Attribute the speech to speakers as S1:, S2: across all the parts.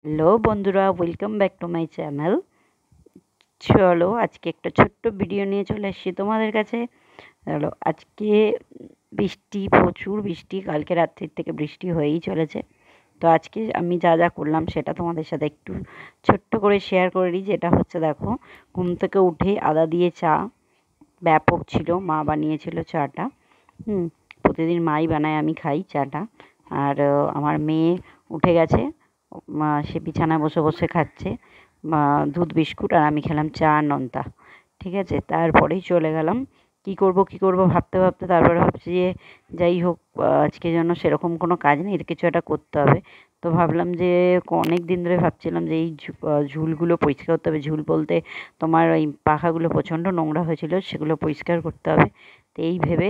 S1: Hello বন্ধুরা, welcome back to my channel. চলো আজকে একটা ছোট্ট ভিডিও নিয়ে চলে এসেছি তোমাদের কাছে। চলো আজকে বৃষ্টি, প্রচুর বৃষ্টি, কালকে রাত্রির থেকে বৃষ্টি হয়েই চলেছে। তো আজকে আমি যা যা করলাম সেটা তোমাদের সাথে একটু ছোট্ট করে শেয়ার করে নিই। যেটা হচ্ছে, দেখো, ঘুম থেকে উঠে আদা দিয়ে চা ব্যাপক ছিল, মা বানিয়েছিল চাটা। প্রতিদিন মাই বানায়, আমি খাই চাটা। আর আমার মেয়ে উঠে গেছে, সে বিছানায় বসে বসে খাচ্ছে দুধ বিস্কুট, আর আমি খেলাম চা আর নোনতা। ঠিক আছে, তারপরেই চলে গেলাম। কী করবো ভাবতে ভাবতে তারপরে ভাবছি যে যাই হোক, আজকে যেন সেরকম কোনো কাজ নেই, এর কিছু একটা করতে হবে। তো ভাবলাম যে অনেক দিন ধরে ভাবছিলাম যে এই ঝুলগুলো পরিষ্কার করতে হবে। ঝুল বলতে তোমার ওই পাখাগুলো প্রচণ্ড নোংরা হয়েছিল, সেগুলো পরিষ্কার করতে হবে। তো এই ভেবে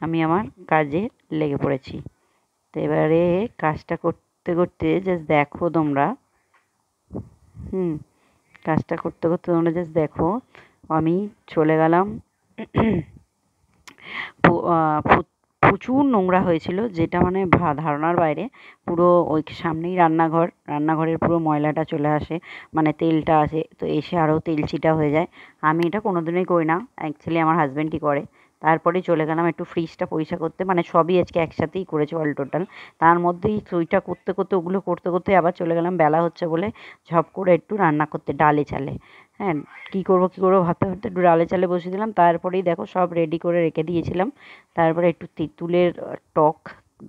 S1: আমি আমার কাজে লেগে পড়েছি। তো এবারে কাজটা করতে করতে জাস্ট দেখো তোমরা, হুম কাজটা করতে করতে তোমরা জাস্ট দেখো, আমি চলে গেলাম। প্রচুর নোংরা হয়েছিল, যেটা মানে ধারণার বাইরে। পুরো ওই সামনেই রান্নাঘরের পুরো ময়লাটা চলে আসে, মানে তেলটা আসে, তো এসে আরও তেল ছিটা হয়ে যায়। আমি এটা কোনোদিনই করি না, অ্যাকচুয়ালি আমার হাজব্যান্ডই করে। তারপরে চলে গেলাম একটু ফ্রিজটা পরিষ্কার করতে, মানে সবই আজকে একসাথেই করেছি অল টোটাল। তার মধ্যেই ওইটা করতে করতে, ওগুলো করতে করতে আবার চলে গেলাম, বেলা হচ্ছে বলে ঝপ করে একটু রান্না করতে ডালে চালে। হ্যাঁ, কী করবো ভাবতে ভাবতে একটু ডালে চালে বসিয়ে দিলাম। তারপরেই দেখো সব রেডি করে রেখে দিয়েছিলাম। তারপরে একটু তেঁতুলের টক,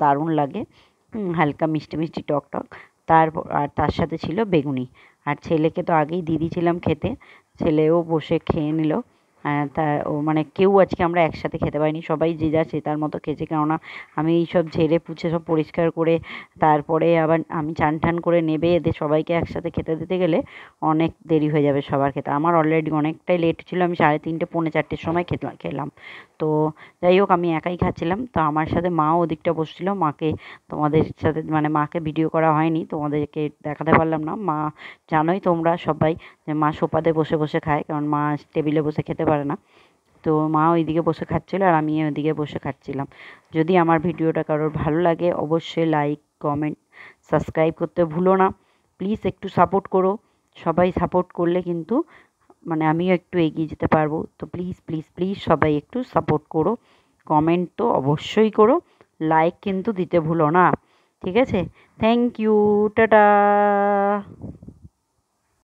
S1: দারুণ লাগে, হালকা মিষ্টি মিষ্টি টক টক। তারপর আর তার সাথে ছিল বেগুনি। আর ছেলেকে তো আগেই দিয়ে দিয়েছিলাম খেতে, ছেলেও বসে খেয়ে নিল। তা ও মানে কেউ আজকে আমরা একসাথে খেতে পারিনি, সবাই যে যা সে তার মতো খেয়েছে। কেননা আমি এই সব ঝেড়ে পুছে সব পরিষ্কার করে তারপরে আবার আমি চান টান করে নেবে এদের সবাইকে একসাথে খেতে দিতে গেলে অনেক দেরি হয়ে যাবে সবার খেতে। আমার অলরেডি অনেকটাই লেট ছিল, আমি 3:30 পৌনে 4টের সময় খেলাম। তো যাই হোক, আমি একাই খাচ্ছিলাম। তো আমার সাথে মাও ওদিকটা বসছিল, মাকে তোমাদের সাথে মানে মাকে ভিডিও করা হয়নি, তোমাদেরকে দেখাতে পারলাম না। মা জানোই তোমরা সবাই যে মা সোফাতে বসে বসে খায়, কারণ মা টেবিলে বসে খেতে পারে না। তো মা ওইদিকে বসে খাচ্ছিল আর আমি ওইদিকে বসে খাচ্ছিলাম। যদি আমার ভিডিওটা কারোর ভালো লাগে অবশ্যই লাইক, কমেন্ট, সাবস্ক্রাইব করতে ভুলো না। প্লিজ একটু সাপোর্ট করো। সবাই সাপোর্ট করলে কিন্তু মানে আমিও একটু এগিয়ে যেতে পারবো। তো প্লিজ প্লিজ প্লিজ সবাই একটু সাপোর্ট করো। কমেন্ট তো অবশ্যই করো, লাইক কিন্তু দিতে ভুলো না। ঠিক আছে, থ্যাংক ইউ, টাটা।